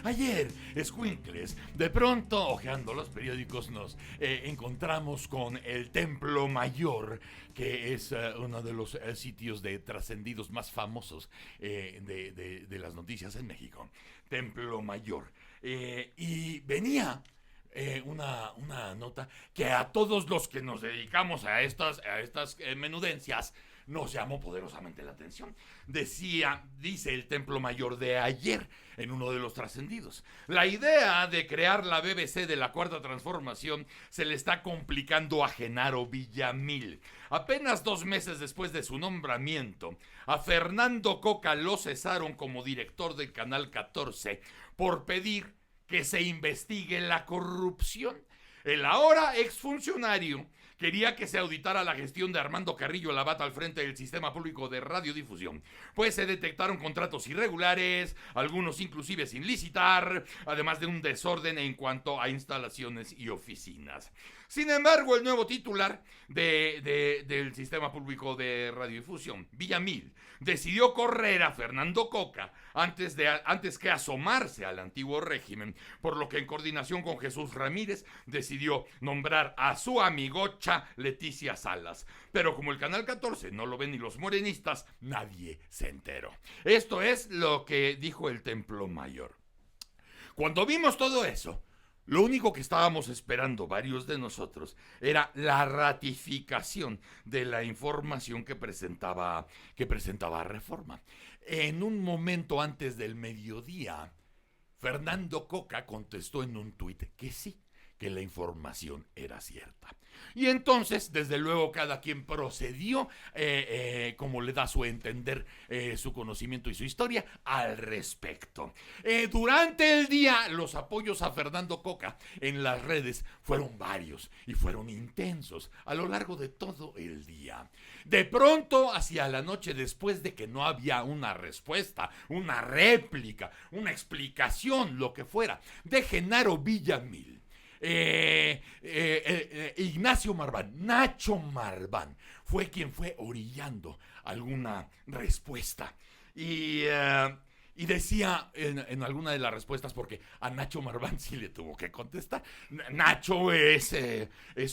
Ayer, escuincles, de pronto, hojeando los periódicos, nos encontramos con el Templo Mayor, que es uno de los sitios de trascendidos más famosos de las noticias en México. Templo Mayor. Y venía una nota que a todos los que nos dedicamos a estas menudencias nos llamó poderosamente la atención. Dice el Templo Mayor de ayer, en uno de los trascendidos: la idea de crear la BBC de la Cuarta Transformación se le está complicando a Genaro Villamil. Apenas 2 meses después de su nombramiento, a Fernando Coca lo cesaron como director del Canal 14 por pedir que se investigue la corrupción. El ahora exfuncionario quería que se auditara la gestión de Armando Carrillo Labat al frente del Sistema Público de Radiodifusión, pues se detectaron contratos irregulares, algunos inclusive sin licitar, además de un desorden en cuanto a instalaciones y oficinas. Sin embargo, el nuevo titular del Sistema Público de Radiodifusión, Villamil, decidió correr a Fernando Coca antes que asomarse al antiguo régimen, por lo que en coordinación con Jesús Ramírez decidió nombrar a su amigocha Leticia Salas. Pero como el Canal 14 no lo ven ni los morenistas, nadie se enteró. Esto es lo que dijo el Templo Mayor. Cuando vimos todo eso, lo único que estábamos esperando varios de nosotros era la ratificación de la información que presentaba Reforma. En un momento antes del mediodía, Fernando Coca contestó en un tuit que sí, que la información era cierta. Y entonces, desde luego, cada quien procedió, como le da su entender, su conocimiento y su historia, al respecto. Durante el día, los apoyos a Fernando Coca en las redes fueron varios y fueron intensos a lo largo de todo el día. De pronto, hacia la noche, después de que no había una respuesta, una réplica, una explicación, lo que fuera, de Genaro Villamil, Ignacio Marván, Nacho Marván, fue quien fue orillando alguna respuesta. Y decía en alguna de las respuestas, porque a Nacho Marván sí le tuvo que contestar. Nacho es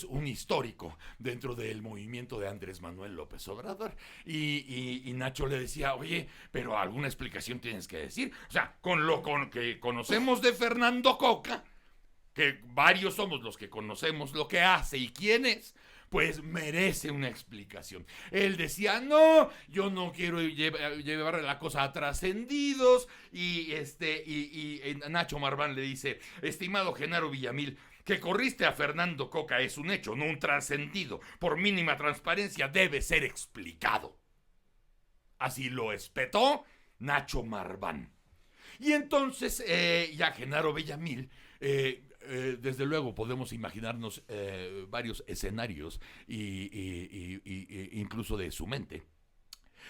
un histórico dentro del movimiento de Andrés Manuel López Obrador. Y Nacho le decía: oye, pero alguna explicación tienes que decir. O sea, con lo que conocemos de Fernando Coca, que varios somos los que conocemos lo que hace y quién es, pues merece una explicación. Él decía: no, yo no quiero llevar la cosa a trascendidos. Y Nacho Marván le dice: estimado Genaro Villamil, que corriste a Fernando Coca es un hecho, no un trascendido. Por mínima transparencia debe ser explicado. Así lo espetó Nacho Marván. Y entonces ya Genaro Villamil, desde luego podemos imaginarnos varios escenarios y incluso de su mente.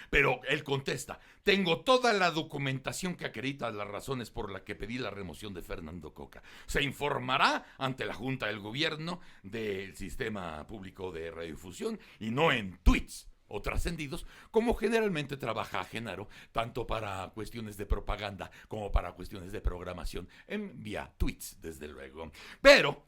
Pero él contesta: tengo toda la documentación que acredita las razones por las que pedí la remoción de Fernando Coca. Se informará ante la Junta del Gobierno del Sistema Público de Radiodifusión y no en tweets o trascendidos, como generalmente trabaja Genaro, tanto para cuestiones de propaganda como para cuestiones de programación, en vía tweets, desde luego. Pero,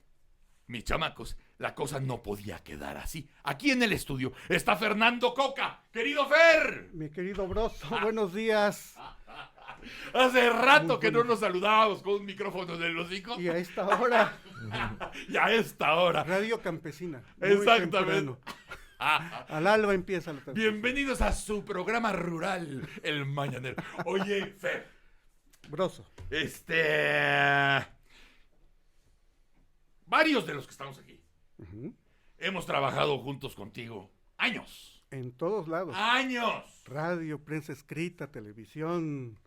mis chamacos, la cosa no podía quedar así. Aquí en el estudio está Fernando Coca. ¡Querido Fer! Mi querido Broso, buenos días. Hace rato que no nos saludábamos con un micrófono en el hocico. Y a esta hora. Y a esta hora. Radio Campesina. Exactamente. Al alba empieza la tarde. Bienvenidos a su programa rural, El Mañanero. Oye, Fer. Broso. Varios de los que estamos aquí hemos trabajado juntos contigo años. En todos lados. ¡Años! Radio, prensa escrita, televisión.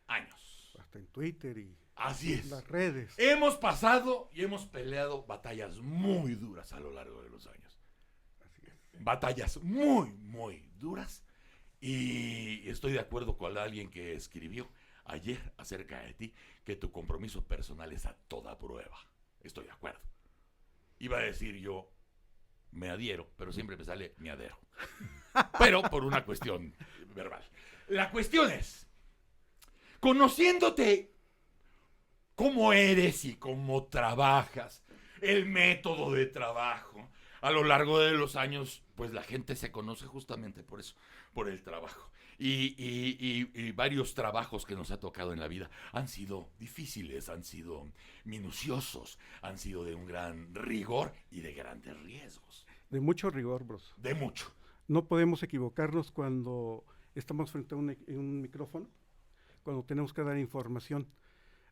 Años. Hasta en Twitter y así es. Las redes. Hemos pasado y hemos peleado batallas muy duras a lo largo de los años. Batallas muy, muy duras. Y estoy de acuerdo con alguien que escribió ayer acerca de ti, que tu compromiso personal es a toda prueba. Estoy de acuerdo. Iba a decir yo me adhiero, pero siempre me sale me adero. Pero por una cuestión verbal. La cuestión es, conociéndote cómo eres y cómo trabajas, el método de trabajo. A lo largo de los años, pues la gente se conoce justamente por eso, por el trabajo. Y varios trabajos que nos ha tocado en la vida han sido difíciles, han sido minuciosos, han sido de un gran rigor y de grandes riesgos. De mucho rigor, bros. De mucho. No podemos equivocarnos cuando estamos frente a un micrófono, cuando tenemos que dar información.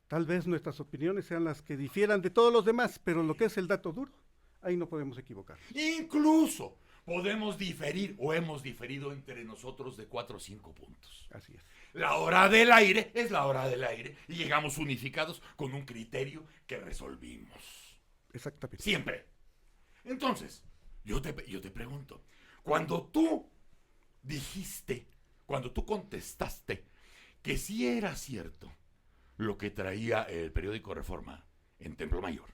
Tal vez nuestras opiniones sean las que difieran de todos los demás, pero lo que es el dato duro, ahí no podemos equivocar. Incluso podemos diferir o hemos diferido entre nosotros de 4 o 5 puntos. Así es. La hora del aire es la hora del aire y llegamos unificados con un criterio que resolvimos. Exactamente. Siempre. Entonces, yo te pregunto, cuando tú dijiste, cuando tú contestaste que sí era cierto lo que traía el periódico Reforma en Templo Mayor,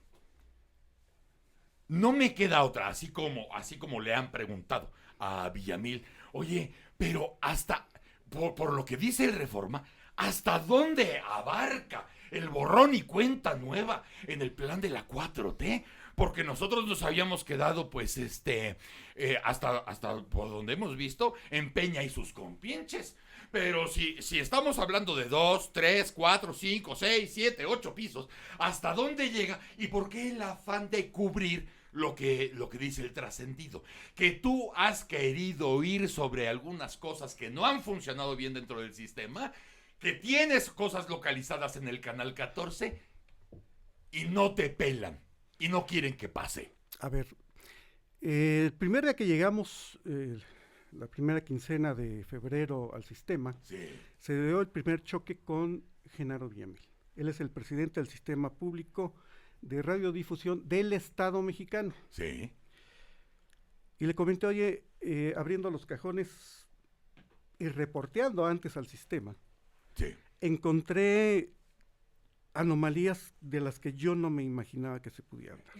no me queda otra, así como le han preguntado a Villamil, oye, pero hasta, por lo que dice el Reforma, ¿hasta dónde abarca el borrón y cuenta nueva en el plan de la 4T? Porque nosotros nos habíamos quedado, pues, hasta por donde hemos visto, en Peña y sus compinches. Pero si estamos hablando de 2, 3, 4, 5, 6, 7, 8 pisos, ¿hasta dónde llega? ¿Y por qué el afán de cubrir lo que dice el trascendido? Que tú has querido oír sobre algunas cosas que no han funcionado bien dentro del sistema, que tienes cosas localizadas en el canal 14 y no te pelan y no quieren que pase. A ver, el primer día que llegamos, la primera quincena de febrero al sistema, Sí. se dio el primer choque con Genaro Villamil. Él es el presidente del Sistema Público de Radiodifusión del Estado mexicano. Sí. Y le comenté, oye, abriendo los cajones y reporteando antes al sistema, Sí. encontré anomalías de las que yo no me imaginaba que se pudieran dar.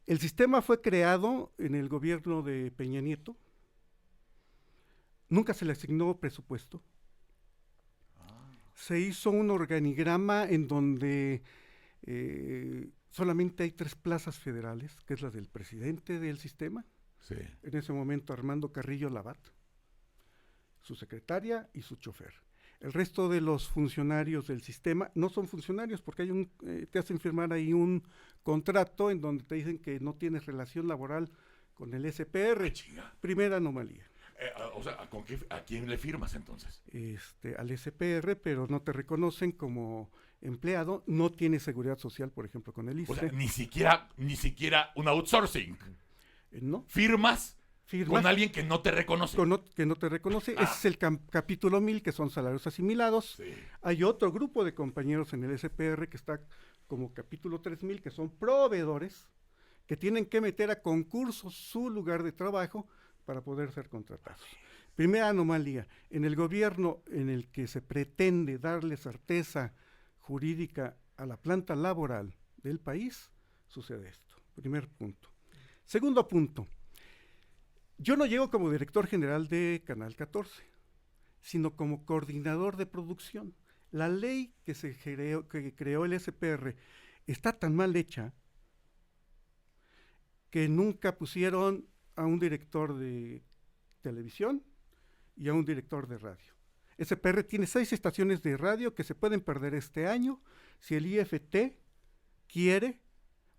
El sistema fue creado en el gobierno de Peña Nieto. Nunca se le asignó presupuesto. Se hizo un organigrama en donde solamente hay 3 plazas federales, que es la del presidente del sistema, Sí. en ese momento Armando Carrillo Labat, su secretaria y su chofer. El resto de los funcionarios del sistema no son funcionarios porque hay te hacen firmar ahí un contrato en donde te dicen que no tienes relación laboral con el SPR. Chinga. Primera anomalía. O sea, ¿a quién le firmas entonces? Al SPR, pero no te reconocen como empleado, no tienes seguridad social, por ejemplo, con el ISSSTE. O sea, ni siquiera un outsourcing. ¿No? Firmas Firmas con alguien que no te reconoce. que no te reconoce. Ese es el capítulo 1000, que son salarios asimilados. Sí. Hay otro grupo de compañeros en el SPR que está como capítulo 3000, que son proveedores, que tienen que meter a concurso su lugar de trabajo para poder ser contratados. Primera anomalía, en el gobierno en el que se pretende darle certeza jurídica a la planta laboral del país, sucede esto. Primer punto. Segundo punto, yo no llego como director general de Canal 14, sino como coordinador de producción. La ley que creó el SPR está tan mal hecha que nunca pusieron a un director de televisión y a un director de radio. SPR tiene 6 estaciones de radio que se pueden perder este año si el IFT quiere,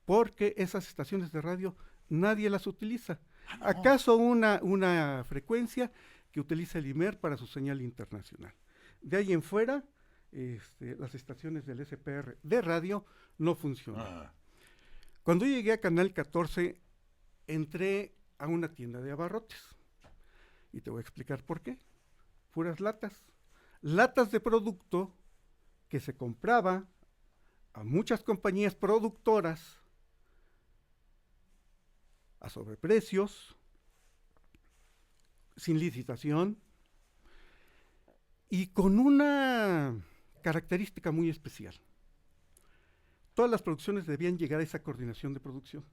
porque esas estaciones de radio nadie las utiliza. No. ¿Acaso una frecuencia que utiliza el IMER para su señal internacional? De ahí en fuera, las estaciones del SPR de radio no funcionan. Cuando yo llegué a Canal 14, entré a una tienda de abarrotes. Y te voy a explicar por qué. Puras latas. Latas de producto que se compraba a muchas compañías productoras a sobreprecios, sin licitación y con una característica muy especial. Todas las producciones debían llegar a esa coordinación de producción,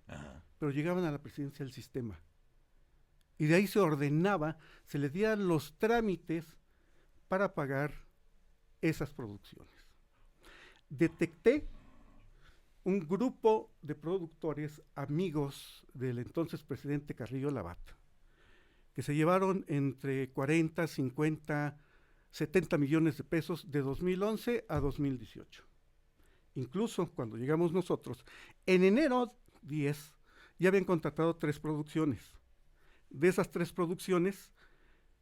pero llegaban a la presidencia del sistema. Y de ahí se ordenaba, se les dieran los trámites para pagar esas producciones. detecté un grupo de productores amigos del entonces presidente Carrillo Labat, que se llevaron entre 40, 50, 70 millones de pesos de 2011 a 2018. Incluso cuando llegamos nosotros, en enero 10 ya habían contratado 3 producciones. De esas 3 producciones,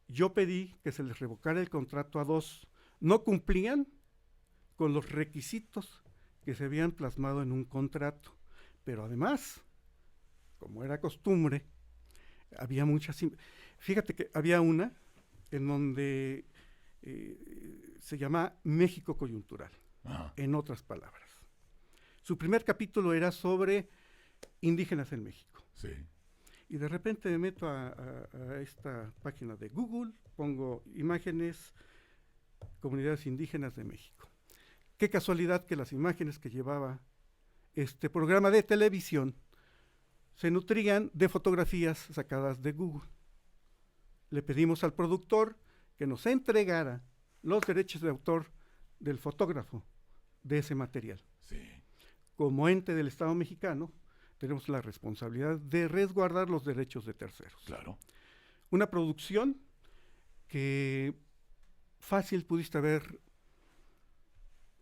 yo pedí que se les revocara el contrato a 2. No cumplían con los requisitos que se habían plasmado en un contrato. Pero además, como era costumbre, había muchas... Fíjate que había una en donde se llama México Coyuntural, en otras palabras. Su primer capítulo era sobre indígenas en México. Sí. Y de repente me meto a esta página de Google, pongo imágenes, comunidades indígenas de México. Qué casualidad que las imágenes que llevaba este programa de televisión se nutrían de fotografías sacadas de Google. Le pedimos al productor que nos entregara los derechos de autor del fotógrafo de ese material. Sí. Como ente del Estado mexicano, tenemos la responsabilidad de resguardar los derechos de terceros. Claro. Una producción que fácil pudiste haber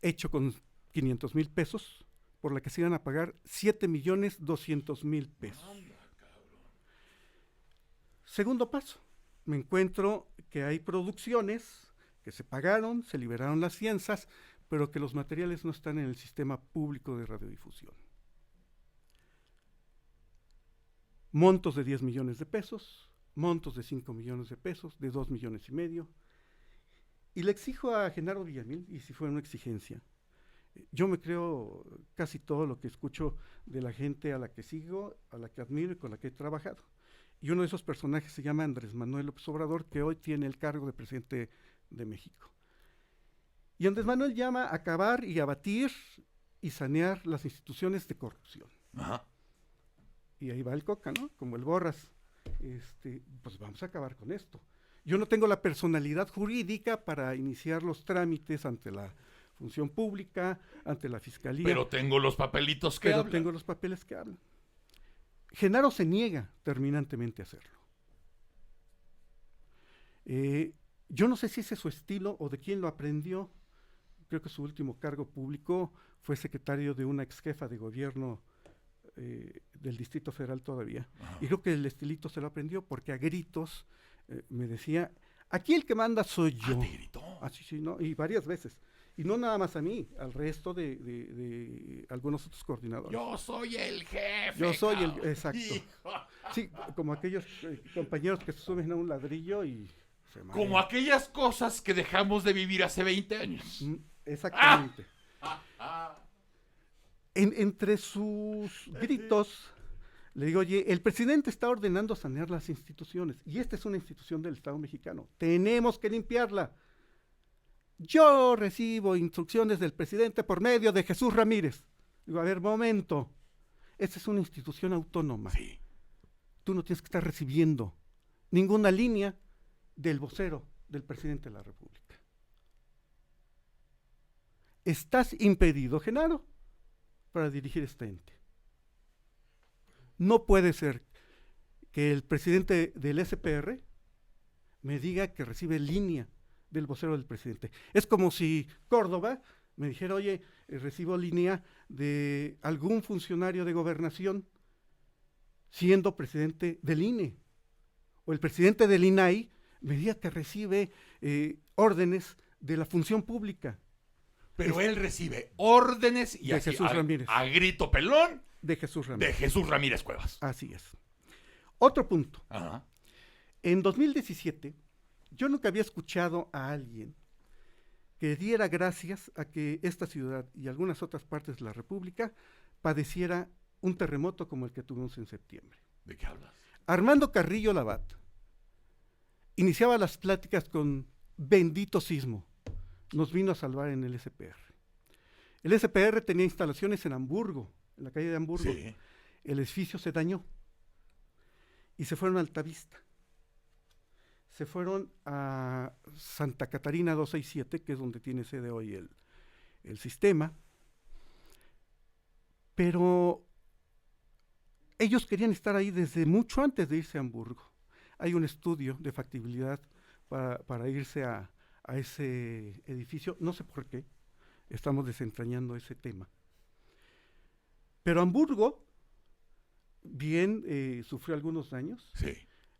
hecho con 500,000 pesos, por la que se iban a pagar 7,200,000 pesos. Segundo paso, me encuentro que hay producciones que se pagaron, se liberaron las fianzas, pero que los materiales no están en el sistema público de radiodifusión. Montos de 10 millones de pesos, montos de 5 millones de pesos, de 2,5 millones. Y le exijo a Genaro Villamil, y si fue una exigencia, yo me creo casi todo lo que escucho de la gente a la que sigo, a la que admiro y con la que he trabajado. Y uno de esos personajes se llama Andrés Manuel López Obrador, que hoy tiene el cargo de presidente de México. Y Andrés Manuel llama a acabar y abatir y sanear las instituciones de corrupción. Ajá. Y ahí va el Coca, ¿no? Como el Borras. Pues vamos a acabar con esto. Yo no tengo la personalidad jurídica para iniciar los trámites ante la función pública, ante la fiscalía. Pero tengo los papelitos que hablan. Tengo los papeles que hablan. Genaro se niega terminantemente a hacerlo. Yo no sé si ese es su estilo o de quién lo aprendió. Creo que su último cargo público fue secretario de una ex jefa de gobierno del Distrito Federal todavía. Ajá. Y creo que el estilito se lo aprendió porque a gritos me decía, aquí el que manda soy yo. ¿Te gritó? Sí, no, y varias veces. Y no nada más a mí, al resto de algunos otros coordinadores. Yo soy el jefe. Yo soy el, exacto. Sí, como aquellos compañeros que se suben a un ladrillo y se marean. Como aquellas cosas que dejamos de vivir hace 20 años. Exactamente. Entre sus gritos, le digo, oye, el presidente está ordenando sanear las instituciones, y esta es una institución del Estado mexicano, tenemos que limpiarla. Yo recibo instrucciones del presidente por medio de Jesús Ramírez. Digo, a ver, momento, esta es una institución autónoma. Sí. Tú no tienes que estar recibiendo ninguna línea del vocero del presidente de la República. Estás impedido, Genaro, para dirigir este ente. No puede ser que el presidente del SPR me diga que recibe línea del vocero del presidente. Es como si Córdoba me dijera, oye, recibo línea de algún funcionario de gobernación siendo presidente del INE. O el presidente del INAI me diga que recibe órdenes de la función pública. Pero él recibe órdenes y de así, Jesús Ramírez. A grito pelón. De Jesús Ramírez. De Jesús Ramírez Cuevas. Así es. Otro punto. Ajá. En 2017, yo nunca había escuchado a alguien que diera gracias a que esta ciudad y algunas otras partes de la República padeciera un terremoto como el que tuvimos en septiembre. ¿De qué hablas? Armando Carrillo Labat iniciaba las pláticas con bendito sismo. Nos vino a salvar en el SPR. El SPR tenía instalaciones en Hamburgo, en la calle de Hamburgo. Sí. El edificio se dañó y se fueron a Altavista. Se fueron a Santa Catarina 267, que es donde tiene sede hoy el sistema. Pero ellos querían estar ahí desde mucho antes de irse a Hamburgo. Hay un estudio de factibilidad para irse a ese edificio, no sé por qué, estamos desentrañando ese tema. Pero Hamburgo, bien, sufrió algunos daños. Sí.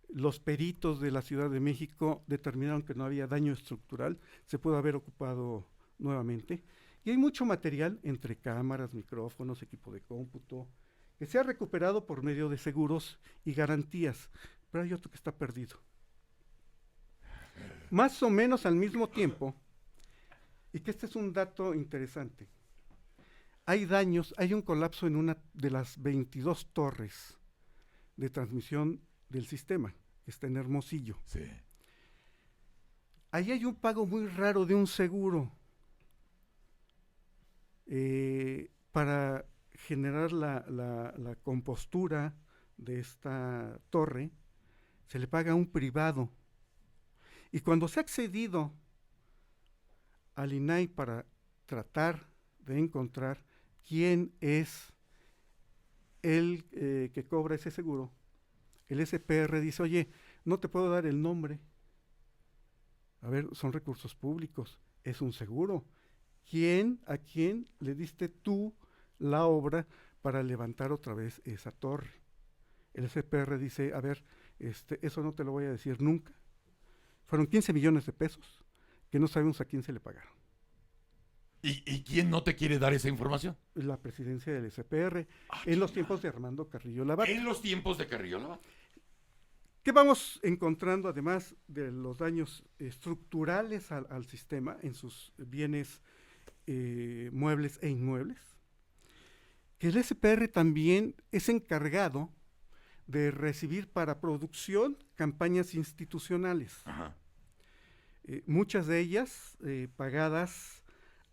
Los peritos de la Ciudad de México determinaron que no había daño estructural, se pudo haber ocupado nuevamente. Y hay mucho material entre cámaras, micrófonos, equipo de cómputo, que se ha recuperado por medio de seguros y garantías, pero hay otro que está perdido. Más o menos al mismo tiempo, y que este es un dato interesante, hay daños, hay un colapso en una de las 22 torres de transmisión del sistema, que está en Hermosillo. Sí. Ahí hay un pago muy raro de un seguro para generar la compostura de esta torre. Se le paga a un privado. Y cuando se ha accedido al INAI para tratar de encontrar quién es el que cobra ese seguro, el SPR dice, oye, no te puedo dar el nombre. A ver, son recursos públicos, es un seguro. ¿A quién le diste tú la obra para levantar otra vez esa torre? El SPR dice, a ver, eso no te lo voy a decir nunca. Fueron 15 millones de pesos que no sabemos a quién se le pagaron. ¿Y quién no te quiere dar esa información? La presidencia del SPR, en los tiempos de Armando Carrillo Labat. En los tiempos de Carrillo Labat. ¿Qué vamos encontrando además de los daños estructurales al sistema en sus bienes muebles e inmuebles? Que el SPR también es encargado de recibir para producción campañas institucionales. Ajá. Muchas de ellas pagadas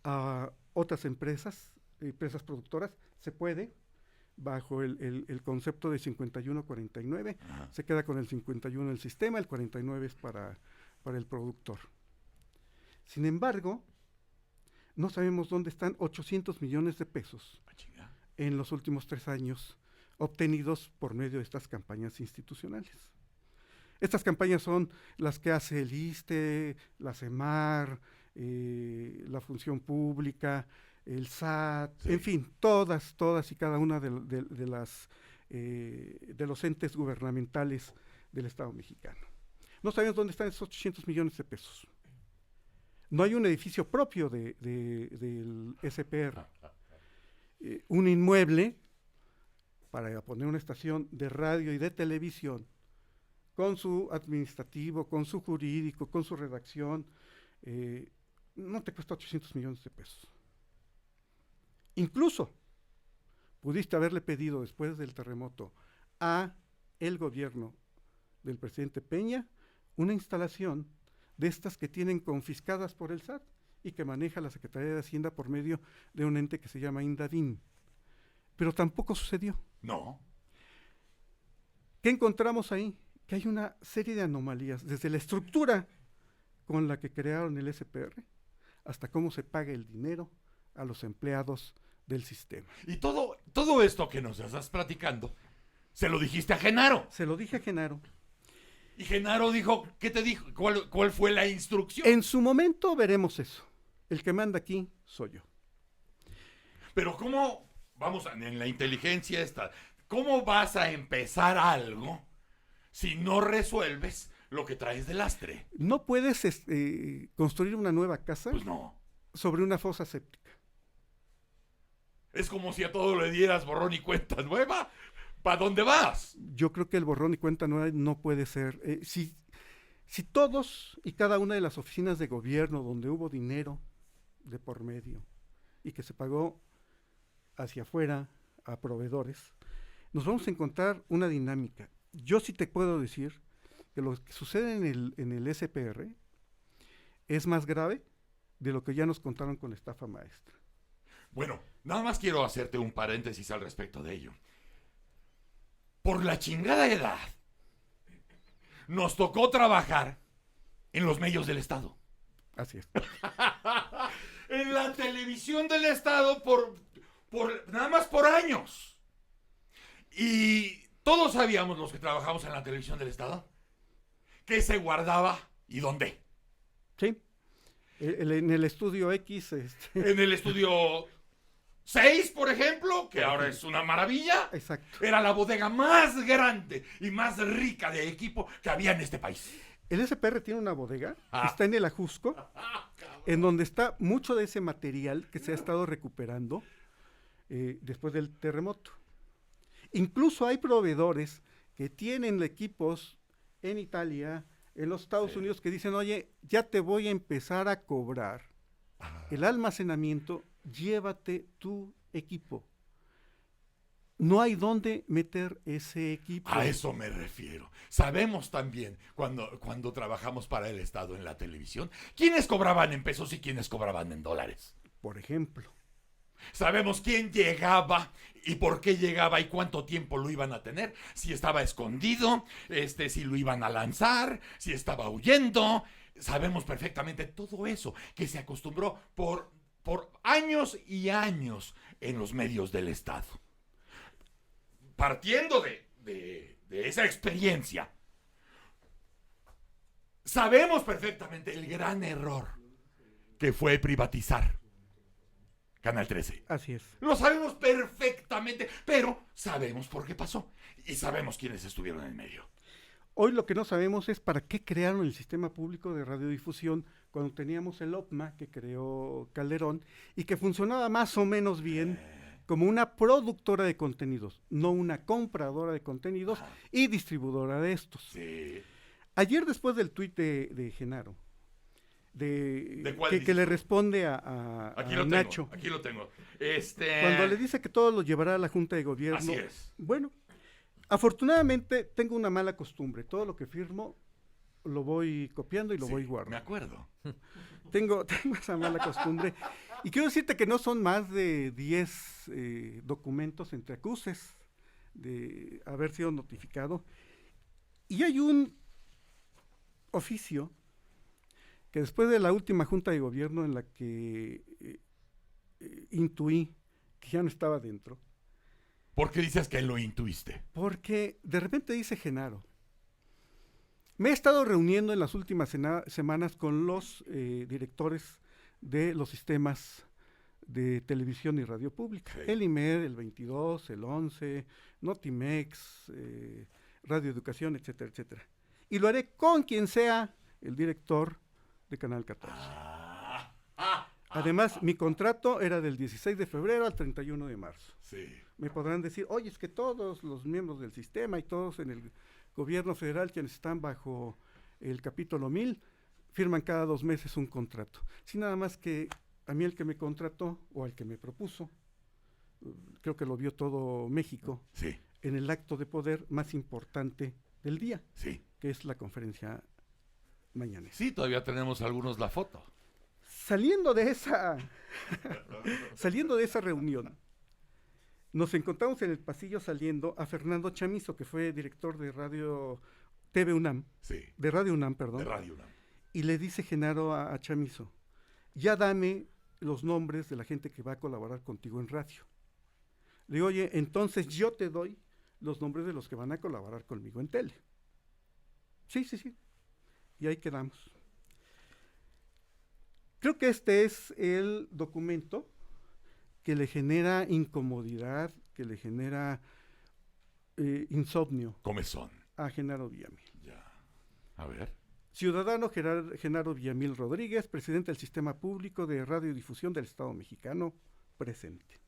a otras empresas productoras, se puede, bajo el concepto de 51-49, se queda con el 51 el sistema, el 49 es para el productor. Sin embargo, no sabemos dónde están 800 millones de pesos en los últimos 3 años obtenidos por medio de estas campañas institucionales. Estas campañas son las que hace el ISSSTE, la CEMAR, la Función Pública, el SAT, sí. En fin, todas y cada una de los entes gubernamentales del Estado mexicano. No sabemos dónde están esos 800 millones de pesos. No hay un edificio propio del SPR. Un inmueble para poner una estación de radio y de televisión con su administrativo, con su jurídico, con su redacción, no te cuesta 800 millones de pesos. Incluso pudiste haberle pedido después del terremoto a el gobierno del presidente Peña una instalación de estas que tienen confiscadas por el SAT y que maneja la Secretaría de Hacienda por medio de un ente que se llama INDAVIN. Pero tampoco sucedió. No. ¿Qué encontramos ahí? Que hay una serie de anomalías, desde la estructura con la que crearon el SPR hasta cómo se paga el dinero a los empleados del sistema. Y todo esto que nos estás platicando, se lo dijiste a Genaro. Se lo dije a Genaro. Y Genaro dijo, ¿qué te dijo? ¿Cuál fue la instrucción? En su momento veremos eso. El que manda aquí soy yo. Pero ¿cómo, en la inteligencia esta, cómo vas a empezar algo si no resuelves lo que traes de lastre? No puedes construir una nueva casa, pues no, sobre una fosa séptica. Es como si a todo le dieras borrón y cuenta nueva. ¿Para dónde vas? Yo creo que el borrón y cuenta nueva no puede ser. Si todos y cada una de las oficinas de gobierno donde hubo dinero de por medio y que se pagó hacia afuera a proveedores, nos vamos a encontrar una dinámica. Yo sí te puedo decir que lo que sucede en el SPR es más grave de lo que ya nos contaron con la estafa maestra. Bueno, nada más quiero hacerte un paréntesis al respecto de ello. Por la chingada edad, nos tocó trabajar en los medios del Estado. Así es. En la televisión del Estado por Nada más por años. Y todos sabíamos, los que trabajamos en la televisión del Estado, qué se guardaba y dónde. Sí. En el estudio X. En el estudio 6, por ejemplo, que ahora es una maravilla. Exacto. Era la bodega más grande y más rica de equipo que había en este país. El SPR tiene una bodega, está en el Ajusco, en donde está mucho de ese material que se ha estado recuperando después del terremoto. Incluso hay proveedores que tienen equipos en Italia, en los Estados Unidos, que dicen, oye, ya te voy a empezar a cobrar el almacenamiento, llévate tu equipo. No hay dónde meter ese equipo. A eso me refiero. Sabemos también, cuando trabajamos para el Estado en la televisión, quiénes cobraban en pesos y quiénes cobraban en dólares. Por ejemplo. Sabemos quién llegaba y por qué llegaba y cuánto tiempo lo iban a tener. Si estaba escondido, si lo iban a lanzar, si estaba huyendo. Sabemos perfectamente todo eso que se acostumbró por años y años en los medios del Estado. Partiendo de esa experiencia, sabemos perfectamente el gran error que fue privatizar Canal 13. Así es. Lo sabemos perfectamente, pero sabemos por qué pasó y sabemos quiénes estuvieron en medio. Hoy lo que no sabemos es para qué crearon el sistema público de radiodifusión cuando teníamos el OPMA que creó Calderón y que funcionaba más o menos bien como una productora de contenidos, no una compradora de contenidos y distribuidora de estos. Sí. Ayer, después del tuit de Genaro, ¿De cuál que le responde a Nacho. Aquí lo tengo. Cuando le dice que todo lo llevará a la Junta de Gobierno. Así es. Bueno, afortunadamente tengo una mala costumbre. Todo lo que firmo lo voy copiando y lo voy guardando. Me acuerdo. Tengo esa mala costumbre. Y quiero decirte que no son más de 10 documentos entre acuses de haber sido notificado. Y hay un oficio que después de la última Junta de Gobierno en la que intuí que ya no estaba dentro. ¿Por qué dices que lo intuiste? Porque de repente dice Genaro, me he estado reuniendo en las últimas semanas con los directores de los sistemas de televisión y radio pública. Sí. El IMED, el 22, el 11, Notimex, Radio Educación, etcétera, etcétera. Y lo haré con quien sea el director de Canal 14. Además, mi contrato era del 16 de febrero al 31 de marzo. Sí. Me podrán decir, oye, es que todos los miembros del sistema y todos en el gobierno federal, quienes están bajo el capítulo 1000, firman cada 2 meses un contrato. Sí, nada más que a mí el que me contrató, o al que me propuso, creo que lo vio todo México, sí, en el acto de poder más importante del día, sí, que es la conferencia mañanera. Sí, todavía tenemos algunos la foto. Saliendo de esa reunión, nos encontramos en el pasillo saliendo a Fernando Chamizo, que fue director de TV UNAM, sí, de Radio UNAM, perdón. De Radio UNAM. Y le dice Genaro a Chamizo, ya dame los nombres de la gente que va a colaborar contigo en radio. Le digo, oye, entonces yo te doy los nombres de los que van a colaborar conmigo en tele. Sí. Y ahí quedamos. Creo que este es el documento que le genera incomodidad, que le genera insomnio. Comezón. A Genaro Villamil. Ya. A ver. Ciudadano Genaro Villamil Rodríguez, presidente del Sistema Público de Radiodifusión del Estado Mexicano, presente.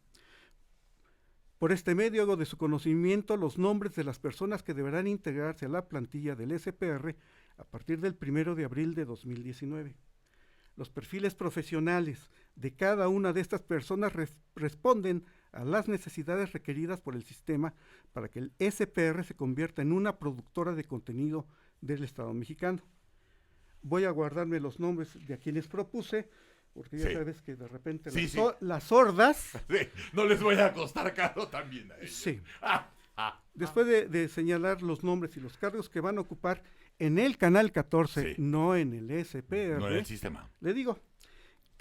Por este medio hago de su conocimiento los nombres de las personas que deberán integrarse a la plantilla del SPR a partir del 1 de abril de 2019. Los perfiles profesionales de cada una de estas personas responden a las necesidades requeridas por el sistema para que el SPR se convierta en una productora de contenido del Estado mexicano. Voy a guardarme los nombres de a quienes propuse, porque ya sabes que de repente las sordas... Sí, no les voy a costar caro también a ellos. Sí. Después de señalar los nombres y los cargos que van a ocupar en el Canal 14, no en el SPR. No en el sistema. Le digo,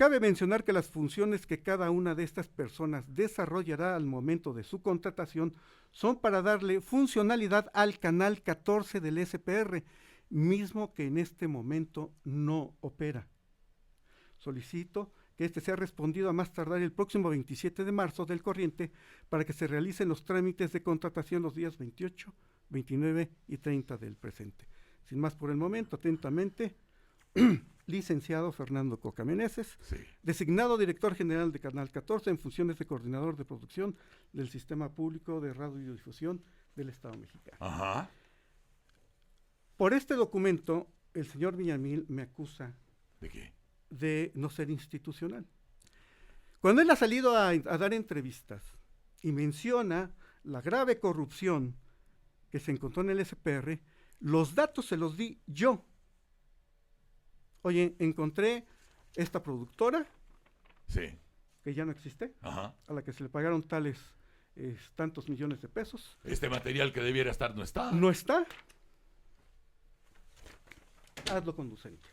Cabe mencionar que las funciones que cada una de estas personas desarrollará al momento de su contratación son para darle funcionalidad al canal 14 del SPR, mismo que en este momento no opera. Solicito que este sea respondido a más tardar el próximo 27 de marzo del corriente para que se realicen los trámites de contratación los días 28, 29 y 30 del presente. Sin más por el momento, atentamente, licenciado Fernando Coca Meneses, Sí. designado director general de Canal 14 en funciones de coordinador de producción del Sistema Público de Radiodifusión del Estado mexicano. Ajá. Por este documento, el señor Villamil me acusa ¿De qué? de no ser institucional. Cuando él ha salido a dar entrevistas y menciona la grave corrupción que se encontró en el SPR, los datos se los di yo. Oye, encontré esta productora, Sí. que ya no existe, Ajá. a la que se le pagaron tales tantos millones de pesos. Este material que debiera estar no está. No está. Hazlo conducente.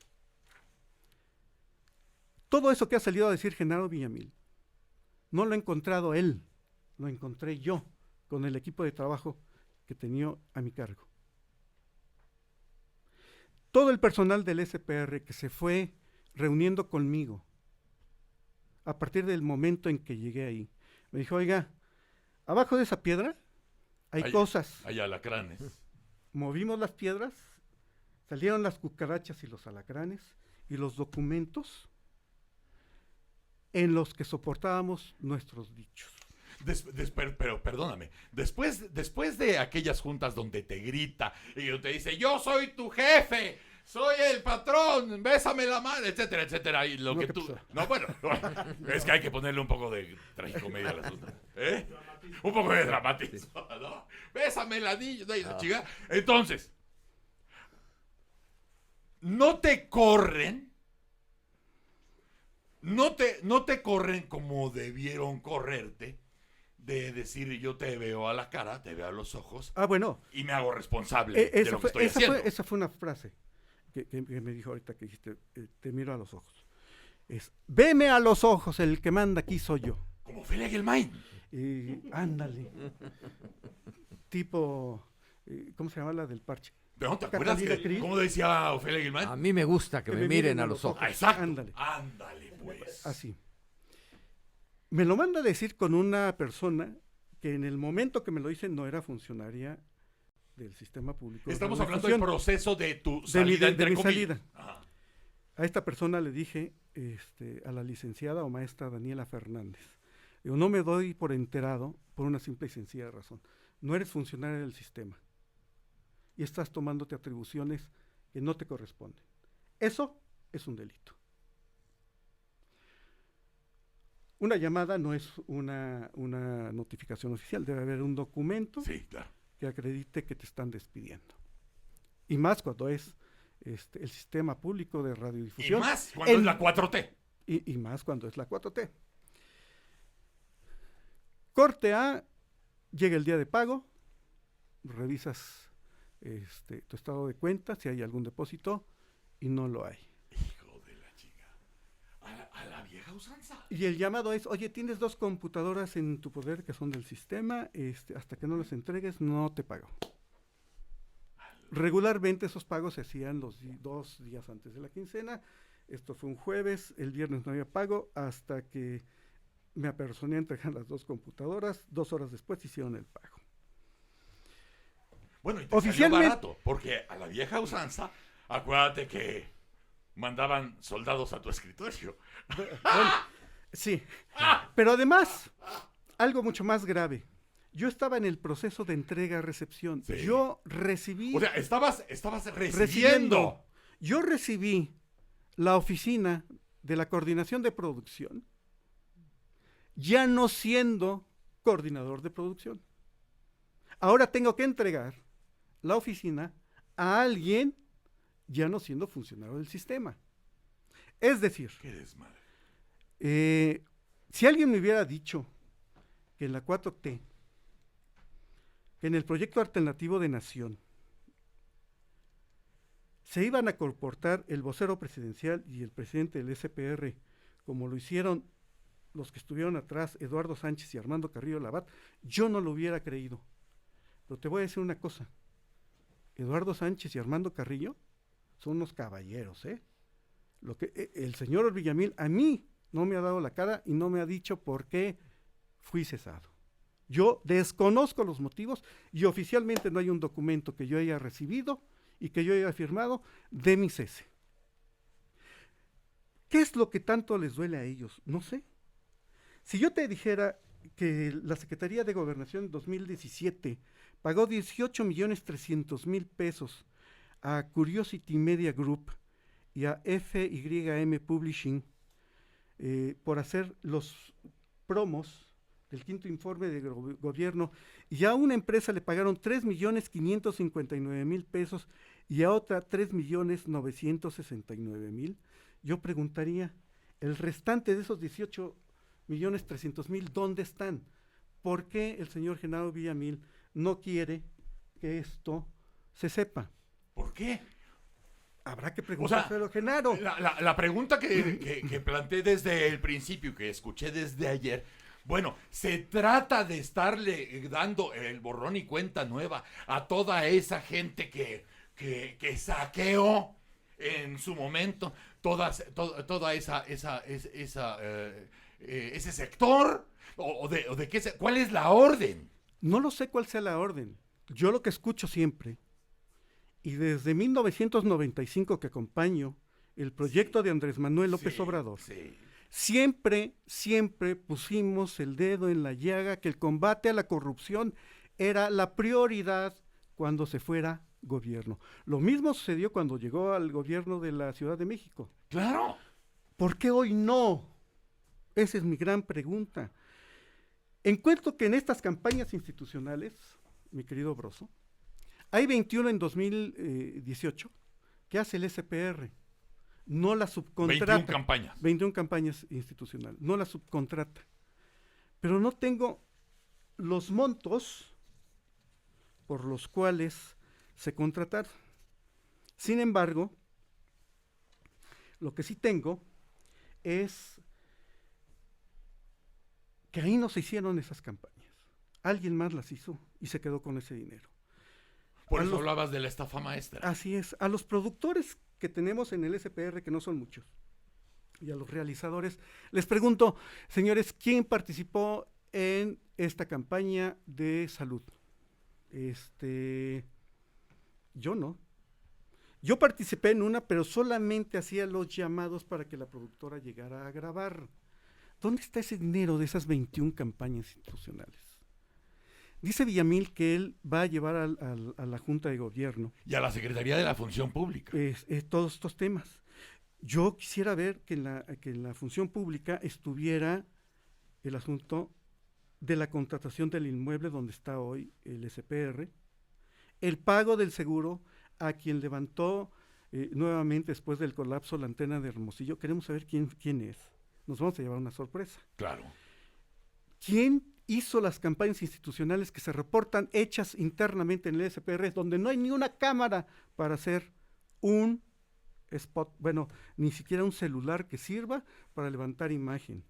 Todo eso que ha salido a decir Genaro Villamil, no lo ha encontrado él, lo encontré yo, con el equipo de trabajo que tenía a mi cargo. Todo el personal del SPR que se fue reuniendo conmigo, a partir del momento en que llegué ahí, me dijo, oiga, abajo de esa piedra hay cosas. Hay alacranes. Movimos las piedras, salieron las cucarachas y los alacranes y los documentos en los que soportábamos nuestros dichos. Pero perdóname, después de aquellas juntas donde te grita y te dice, yo soy tu jefe, soy el patrón, bésame la mano, etcétera, etcétera, y lo No, que ¿qué tú... pasó? No, bueno, es que hay que ponerle un poco de tragicomedia al asunto, ¿eh? Un poco de dramatismo, ¿no? Bésame el anillo, la chica. Entonces, no te corren, no te corren como debieron correrte, de decir yo te veo a la cara, te veo a los ojos Ah, bueno, y me hago responsable de lo que estoy haciendo. esa fue una frase que me dijo ahorita que dijiste, te miro a los ojos. Es, veme a los ojos, el que manda aquí soy yo. Como Ophelia Guilmain. Y ándale. Tipo, ¿cómo se llama la del parche? ¿No te acuerdas Catalina Krill. cómo decía Ophelia Guilmain? A mí me gusta que me miren a los ojos. Ah, exacto. Ándale. Ándale, pues. Así. Me lo manda a decir con una persona que en el momento que me lo dice no era funcionaria del sistema público. Estamos de hablando del radiodifusión. proceso de tu de salida, entre mi comillas. salida. Ajá. A esta persona le dije, a la licenciada o maestra Daniela Fernández, digo, no me doy por enterado por una simple y sencilla razón. No eres funcionaria del sistema y estás tomándote atribuciones que no te corresponden. Eso es un delito. Una llamada no es una notificación oficial, debe haber un documento Sí, claro. que acredite que te están despidiendo. Y más cuando es el sistema público de Y radiodifusión. más cuando es la 4T. Y más cuando es la 4T. Corte A, llega el día de pago, revisas tu estado de cuenta, si hay algún depósito, y no lo hay. Hijo de la chica. A la vieja usanza. Y el llamado es, oye, tienes 2 computadoras en tu poder que son del sistema, hasta que no las entregues no te pago. Regularmente esos pagos se hacían los 2 días antes de la quincena. Esto fue un jueves, el viernes no había pago, hasta que me apersoné a entregar las 2 computadoras, 2 horas después hicieron el pago. Bueno, y te Oficialmente- salió barato, porque a la vieja usanza, acuérdate que mandaban soldados a tu escritorio. Bueno, sí, pero además, algo mucho más grave. Yo estaba en el proceso de entrega-recepción. Sí. Yo recibí... O sea, estabas recibiendo. recibiendo. Yo recibí la oficina de la coordinación de producción, ya no siendo coordinador de producción. Ahora tengo que entregar la oficina a alguien ya no siendo funcionario del sistema. Es decir, Qué desmadre. si alguien me hubiera dicho que en la 4T, que en el proyecto alternativo de Nación, se iban a comportar el vocero presidencial y el presidente del SPR como lo hicieron los que estuvieron atrás, Eduardo Sánchez y Armando Carrillo Labat, yo no lo hubiera creído. Pero te voy a decir una cosa, Eduardo Sánchez y Armando Carrillo son unos caballeros, ¿eh? El señor Villamil a mí no me ha dado la cara y no me ha dicho por qué fui cesado. Yo desconozco los motivos y oficialmente no hay un documento que yo haya recibido y que yo haya firmado de mi cese. ¿Qué es lo que tanto les duele a ellos? No sé. Si yo te dijera que la Secretaría de Gobernación en 2017 pagó 18.300.000 pesos a Curiosity Media Group y a FYM Publishing por hacer los promos del quinto informe de gobierno, y a una empresa le pagaron 3.559.000 pesos y a otra 3.969.000, yo preguntaría, el restante de esos 18.300.000, ¿dónde están? ¿Por qué el señor Genaro Villamil no quiere que esto se sepa? ¿Por qué? Habrá que preguntárselo a Genaro. La pregunta que planteé desde el principio, que escuché desde ayer, bueno, se trata de estarle dando el borrón y cuenta nueva a toda esa gente que saqueó en su momento toda ese sector, o de qué ¿cuál es la orden? No lo sé cuál sea la orden. Yo lo que escucho siempre, y desde 1995 que acompaño el proyecto de Andrés Manuel López Obrador, siempre pusimos el dedo en la llaga que el combate a la corrupción era la prioridad cuando se fuera gobierno. Lo mismo sucedió cuando llegó al gobierno de la Ciudad de México. ¡Claro! ¿Por qué hoy no? Esa es mi gran pregunta. Encuentro que en estas campañas institucionales, mi querido Broso, hay 21 en 2018 que hace el SPR. No la subcontrata. 21 campañas. 21 campañas institucionales. No la subcontrata. Pero no tengo los montos por los cuales se contrataron. Sin embargo, lo que sí tengo es que ahí no se hicieron esas campañas. Alguien más las hizo y se quedó con ese dinero. Por eso hablabas de la estafa maestra. Así es. A los productores que tenemos en el SPR, que no son muchos, y a los realizadores, les pregunto, señores, ¿quién participó en esta campaña de salud? Yo no. Yo participé en una, pero solamente hacía los llamados para que la productora llegara a grabar. ¿Dónde está ese dinero de esas 21 campañas institucionales? Dice Villamil que él va a llevar a la Junta de Gobierno. Y a la Secretaría de la Función Pública. Todos estos temas. Yo quisiera ver que en la Función Pública estuviera el asunto de la contratación del inmueble donde está hoy el SPR, el pago del seguro a quien levantó nuevamente después del colapso la antena de Hermosillo. Queremos saber quién es. Nos vamos a llevar una sorpresa. Claro. ¿Quién hizo las campañas institucionales que se reportan hechas internamente en el SPR, donde no hay ni una cámara para hacer un spot, bueno, ni siquiera un celular que sirva para levantar imagen?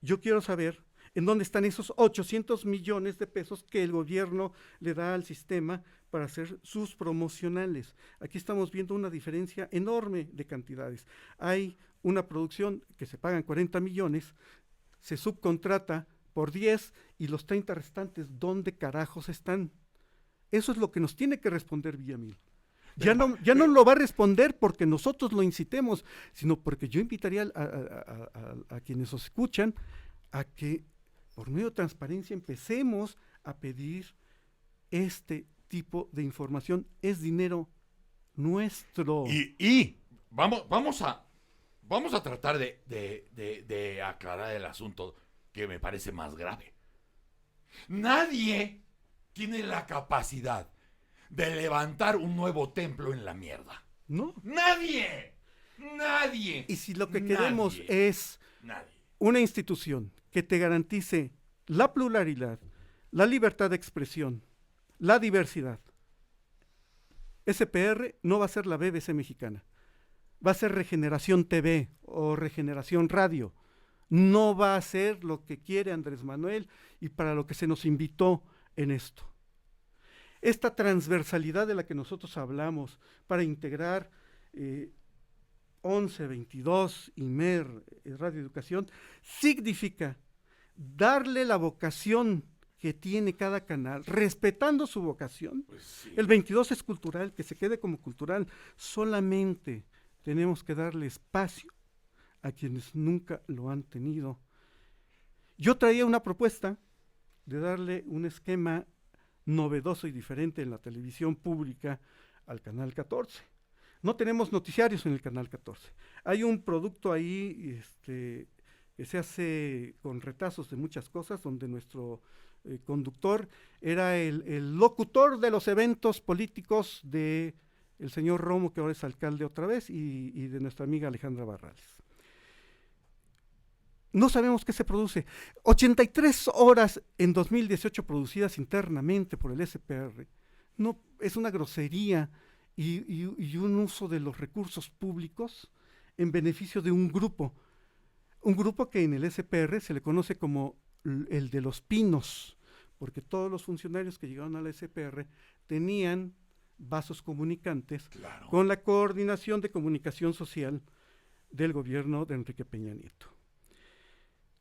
Yo quiero saber en dónde están esos 800 millones de pesos que el gobierno le da al sistema para hacer sus promocionales. Aquí estamos viendo una diferencia enorme de cantidades. Hay una producción que se pagan 40 millones, se subcontrata por 10 y los 30 restantes, ¿dónde carajos están? Eso es lo que nos tiene que responder Villamil. Ya no lo va a responder porque nosotros lo incitemos, sino porque yo invitaría a quienes nos escuchan a que por medio de transparencia empecemos a pedir este tipo de información. Es dinero nuestro. Y vamos a tratar de aclarar el asunto que me parece más grave. Nadie tiene la capacidad de levantar un nuevo templo en la mierda. ¿No? ¡Nadie! Y si lo que queremos es una institución que te garantice la pluralidad, la libertad de expresión, la diversidad, SPR no va a ser la BBC mexicana. va a ser Regeneración TV o Regeneración Radio. No va a ser lo que quiere Andrés Manuel y para lo que se nos invitó en esto. Esta transversalidad de la que nosotros hablamos para integrar 11, 22, IMER, Radio Educación, significa darle la vocación que tiene cada canal, respetando su vocación. Pues sí. El 22 es cultural, que se quede como cultural. Solamente tenemos que darle espacio a quienes nunca lo han tenido. Yo traía una propuesta de darle un esquema novedoso y diferente en la televisión pública al Canal 14. No tenemos noticiarios en el Canal 14. Hay un producto ahí que se hace con retazos de muchas cosas, donde nuestro conductor era el locutor de los eventos políticos de el señor Romo, que ahora es alcalde otra vez, y de nuestra amiga Alejandra Barrales. No sabemos qué se produce. 83 horas en 2018 producidas internamente por el SPR. No, es una grosería y un uso de los recursos públicos en beneficio de un grupo que en el SPR se le conoce como el de los pinos, porque todos los funcionarios que llegaron al SPR tenían vasos comunicantes con la Coordinación de Comunicación Social del gobierno de Enrique Peña Nieto.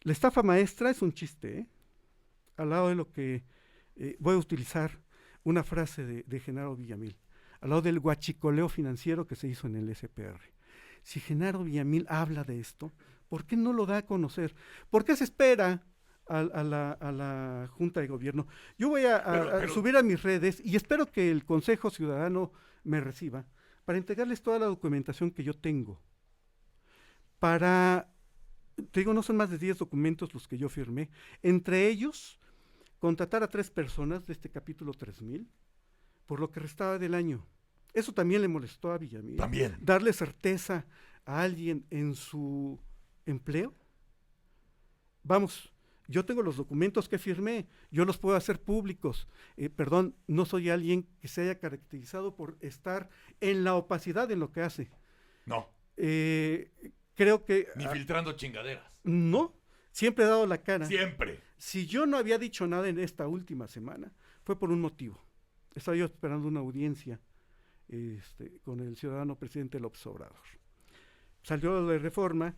La estafa maestra es un chiste, al lado de lo que voy a utilizar una frase de Genaro Villamil, al lado del guachicoleo financiero que se hizo en el SPR. Si Genaro Villamil habla de esto, ¿por qué no lo da a conocer? ¿Por qué se espera a la Junta de Gobierno? Yo voy a subir a mis redes y espero que el Consejo Ciudadano me reciba para entregarles toda la documentación que yo tengo. Te digo, no son más de 10 documentos los que yo firmé. Entre ellos, contratar a 3 personas de este capítulo 3000 por lo que restaba del año. Eso también le molestó a Villamil. También. Darle certeza a alguien en su empleo. Vamos, yo tengo los documentos que firmé, yo los puedo hacer públicos. No soy alguien que se haya caracterizado por estar en la opacidad en lo que hace. No. Creo que... Ni filtrando chingaderas. No, siempre he dado la cara. Siempre. Si yo no había dicho nada en esta última semana, fue por un motivo. Estaba yo esperando una audiencia con el ciudadano presidente López Obrador. Salió la reforma,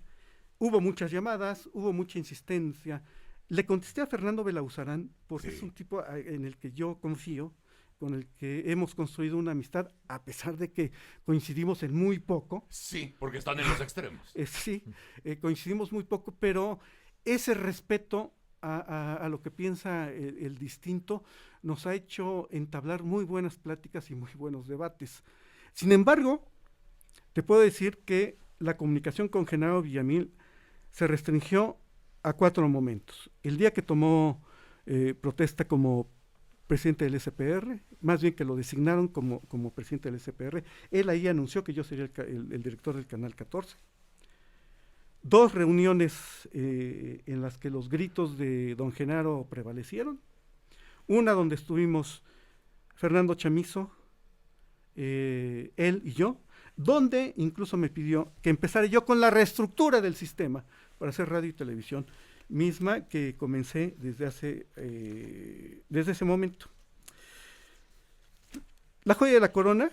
hubo muchas llamadas, hubo mucha insistencia. Le contesté a Fernando Belauzarán, porque es un tipo en el que yo confío, con el que hemos construido una amistad, a pesar de que coincidimos en muy poco. Sí, porque están en los extremos. Coincidimos muy poco, pero ese respeto a lo que piensa el distinto nos ha hecho entablar muy buenas pláticas y muy buenos debates. Sin embargo, te puedo decir que la comunicación con Genaro Villamil se restringió a 4 momentos. El día que tomó protesta como presidente del SPR, más bien que lo designaron como presidente del SPR, él ahí anunció que yo sería el director del Canal 14. 2 reuniones en las que los gritos de don Genaro prevalecieron. Una donde estuvimos Fernando Chamizo, él y yo, donde incluso me pidió que empezara yo con la reestructura del sistema para hacer radio y televisión, misma que comencé desde ese momento. La joya de la corona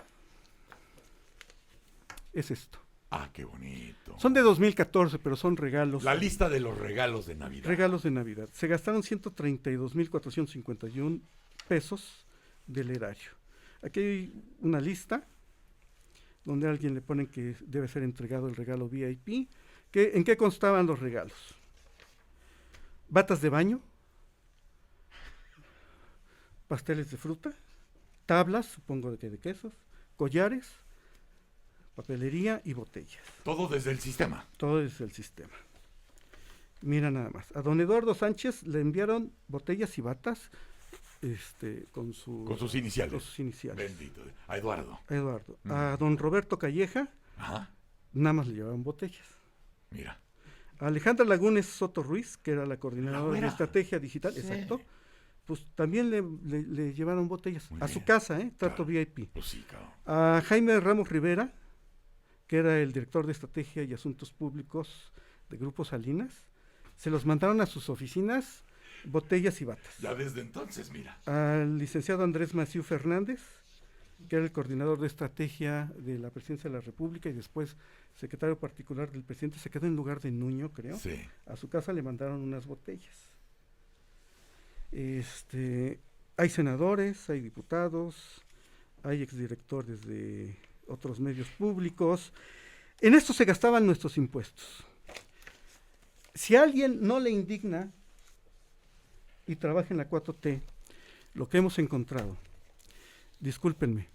es esto. Ah, qué bonito. Son de 2014, pero son regalos. La lista de los regalos de Navidad. Regalos de Navidad. Se gastaron 132,451 pesos del erario. Aquí hay una lista donde a alguien le ponen que debe ser entregado el regalo VIP. ¿En qué constaban los regalos? Batas de baño, pasteles de fruta, tablas, supongo de quesos, collares, papelería y botellas. Todo desde el sistema. Todo desde el sistema. Mira nada más. A don Eduardo Sánchez le enviaron botellas y batas con sus iniciales. Con sus iniciales. Bendito. A Eduardo. A don Roberto Calleja, Ajá. nada más le llevaban botellas. Mira. A Alejandra Lagunes Soto Ruiz, que era la coordinadora de estrategia digital, sí. Exacto, pues también le llevaron botellas. Muy a bien. su casa, trato Claro. VIP. Pues sí, cabrón. A Jaime Ramos Rivera, que era el director de Estrategia y Asuntos Públicos de Grupo Salinas, se los mandaron a sus oficinas botellas y batas. Ya desde entonces, mira. Al licenciado Andrés Maciú Fernández, que era el coordinador de estrategia de la Presidencia de la República y después secretario particular del presidente, se quedó en lugar de Nuño, creo. Sí. A su casa le mandaron unas botellas. Hay senadores, hay diputados, hay exdirectores de otros medios públicos. En esto se gastaban nuestros impuestos. Si a alguien no le indigna y trabaja en la 4T, lo que hemos encontrado, discúlpenme,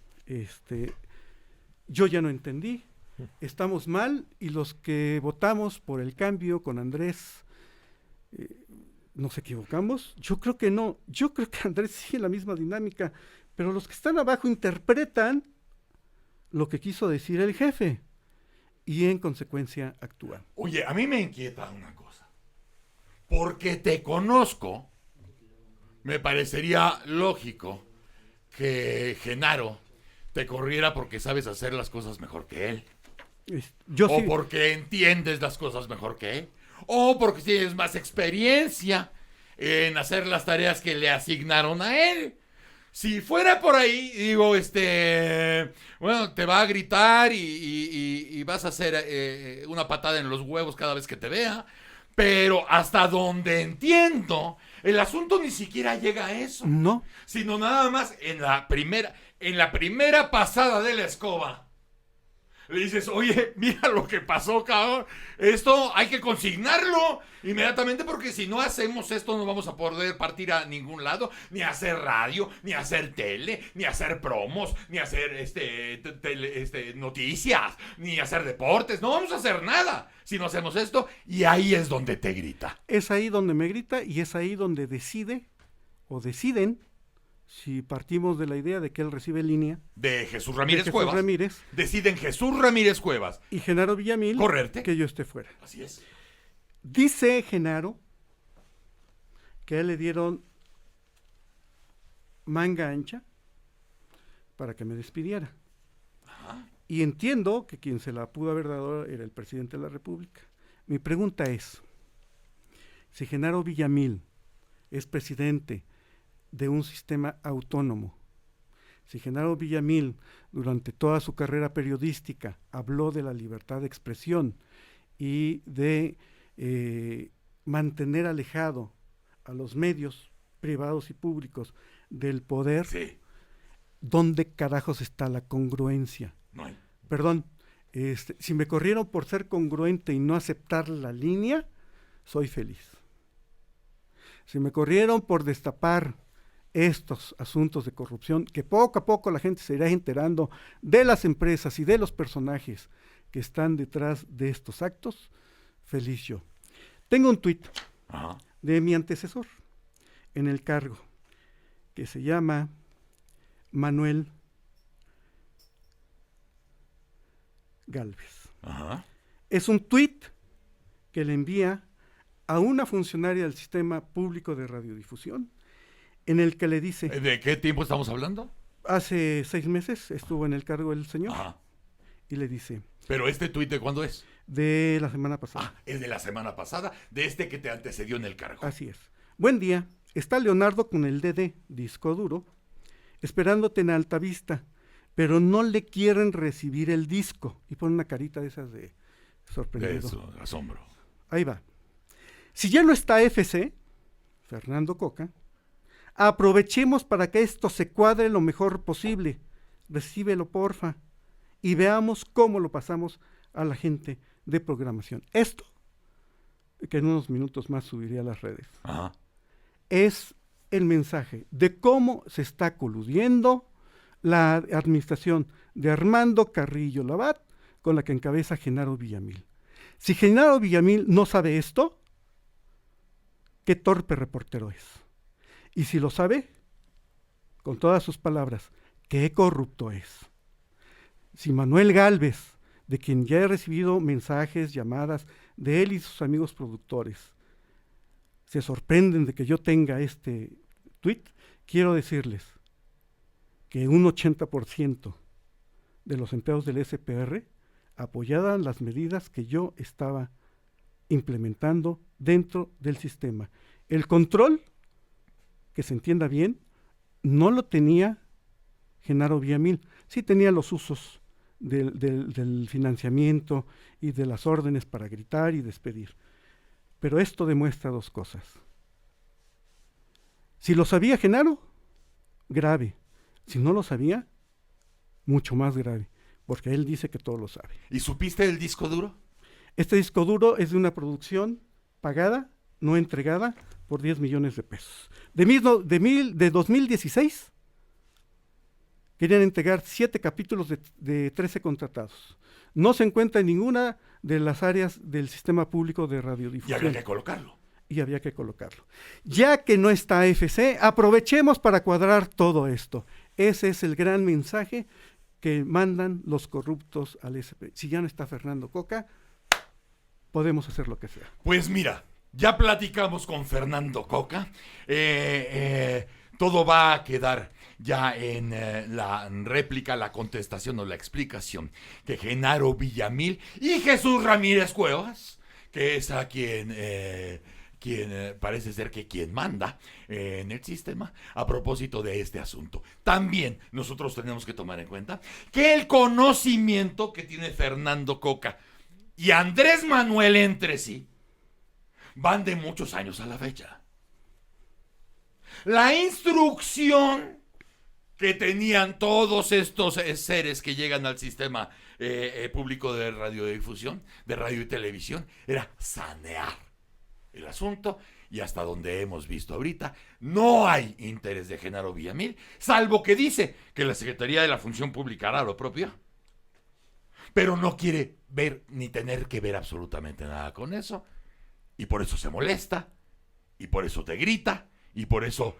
yo ya no entendí, estamos mal y los que votamos por el cambio con Andrés, ¿nos equivocamos? Yo creo que no, yo creo que Andrés sigue la misma dinámica, pero los que están abajo interpretan lo que quiso decir el jefe y en consecuencia actúan. Oye, a mí me inquieta una cosa. Porque te conozco, me parecería lógico que Genaro te corriera porque sabes hacer las cosas mejor que él. Yo O sí, porque entiendes las cosas mejor que él. O porque tienes más experiencia en hacer las tareas que le asignaron a él. Si fuera por ahí, digo, bueno, te va a gritar y vas a hacer una patada en los huevos cada vez que te vea. Pero hasta donde entiendo, el asunto ni siquiera llega a eso. no, Sino nada más en la primera pasada de la escoba. Le dices, oye, mira lo que pasó, cabrón. Esto hay que consignarlo inmediatamente porque si no hacemos esto no vamos a poder partir a ningún lado. Ni hacer radio, ni hacer tele, ni hacer promos, ni hacer noticias, ni hacer deportes. No vamos a hacer nada si no hacemos esto. Y ahí es donde te grita. es ahí donde me grita y es ahí donde decide o deciden, si partimos de la idea de que él recibe línea De Jesús de Ramírez Jesús Cuevas. Ramírez Deciden Jesús Ramírez Cuevas. y Genaro Villamil, Correrte. que yo esté fuera. Así es. Dice Genaro que a él le dieron manga ancha para que me despidiera. Ajá. Y entiendo que quien se la pudo haber dado era el presidente de la República. Mi pregunta es, si Genaro Villamil es presidente de un sistema autónomo, si Genaro Villamil durante toda su carrera periodística habló de la libertad de expresión y de mantener alejado a los medios privados y públicos del poder, Sí. ¿dónde carajos está la congruencia? No hay. Perdón, si me corrieron por ser congruente y no aceptar la línea, soy feliz. Si me corrieron por destapar estos asuntos de corrupción, que poco a poco la gente se irá enterando de las empresas y de los personajes que están detrás de estos actos, feliz yo. Tengo un tuit Ajá. de mi antecesor en el cargo, que se llama Manuel Gálvez. Ajá. Es un tuit que le envía a una funcionaria del sistema público de radiodifusión, en el que le dice, ¿De qué tiempo estamos hablando? hace 6 meses estuvo en el cargo el señor, Ajá. y le dice, Pero este tuit, ¿de cuándo es? de la semana pasada, Es de la semana pasada, de este que te antecedió en el cargo. así es. Buen día, está Leonardo con el DD, disco duro, esperándote en Altavista, pero no le quieren recibir el disco. Y pone una carita de esas de De sorprendido. eso, asombro. Ahí va. Si ya no está FC, Fernando Coca, aprovechemos para que esto se cuadre lo mejor posible. Recíbelo, porfa. Y veamos cómo lo pasamos a la gente de programación. Esto, que en unos minutos más subiré a las redes, Ajá. es el mensaje de cómo se está coludiendo la administración de Armando Carrillo Labat con la que encabeza Genaro Villamil. Si Genaro Villamil no sabe esto, qué torpe reportero es. Y si lo sabe, con todas sus palabras, qué corrupto es. Si Manuel Gálvez, de quien ya he recibido mensajes, llamadas de él y sus amigos productores, se sorprenden de que yo tenga este tuit, quiero decirles que un 80% de los empleados del SPR apoyadas las medidas que yo estaba implementando dentro del sistema. El control, que se entienda bien, no lo tenía Genaro Villamil. Sí tenía los usos del financiamiento y de las órdenes para gritar y despedir. Pero esto demuestra dos cosas. Si lo sabía Genaro, grave. Si no lo sabía, mucho más grave, porque él dice que todo lo sabe. ¿Y supiste el disco duro? Este disco duro es de una producción pagada, no entregada, por 10 millones de pesos. De 2016, querían entregar 7 capítulos de 13 contratados. No se encuentra en ninguna de las áreas del sistema público de radiodifusión. Y había que colocarlo. Y había que colocarlo. Ya que no está AFC, aprovechemos para cuadrar todo esto. Ese es el gran mensaje que mandan los corruptos al SP. Si ya no está Fernando Coca, podemos hacer lo que sea. Pues mira, ya platicamos con Fernando Coca. Todo va a quedar ya en la réplica, la contestación o la explicación que Genaro Villamil y Jesús Ramírez Cuevas, que es a quien parece ser que quien manda en el sistema a propósito de este asunto. También nosotros tenemos que tomar en cuenta que el conocimiento que tiene Fernando Coca y Andrés Manuel entre sí van de muchos años a la fecha. La instrucción que tenían todos estos seres que llegan al sistema público de radiodifusión, de radio y televisión, era sanear el asunto, y hasta donde hemos visto ahorita, no hay interés de Genaro Villamil, salvo que dice que la Secretaría de la Función Pública hará lo propio, pero no quiere ver ni tener que ver absolutamente nada con eso, y por eso se molesta, y por eso te grita, y por eso,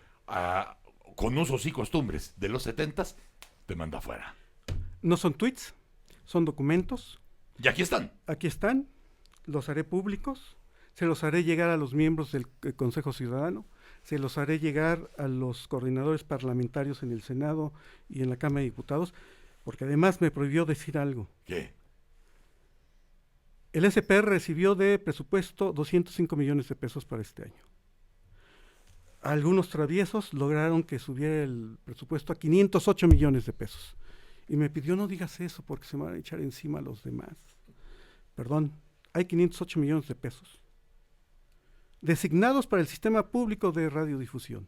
con usos y costumbres de los 70s, te manda afuera. No son tweets, son documentos. Y aquí están. Aquí están, los haré públicos. Se los haré llegar a los miembros del Consejo Ciudadano, se los haré llegar a los coordinadores parlamentarios en el Senado y en la Cámara de Diputados, porque además me prohibió decir algo. ¿Qué? El SPR recibió de presupuesto 205 millones de pesos para este año. Algunos traviesos lograron que subiera el presupuesto a 508 millones de pesos. Y me pidió, no digas eso porque se me van a echar encima a los demás. Perdón, hay 508 millones de pesos designados para el sistema público de radiodifusión.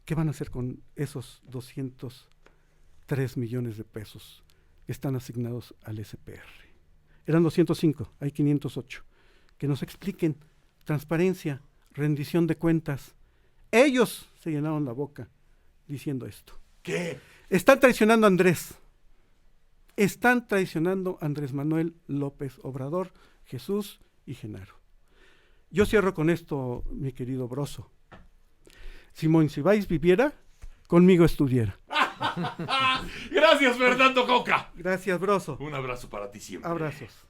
¿Qué van a hacer con esos 203 millones de pesos que están asignados al SPR? Eran 205, hay 508. Que nos expliquen transparencia, rendición de cuentas. Ellos se llenaron la boca diciendo esto. ¿Qué? Están traicionando a Andrés. Están traicionando a Andrés Manuel López Obrador, Jesús y Genaro. Yo cierro con esto, mi querido Broso. Si Monsiváis viviera, conmigo estuviera. Gracias, Fernando Coca. Gracias, Broso. Un abrazo para ti siempre. Abrazos.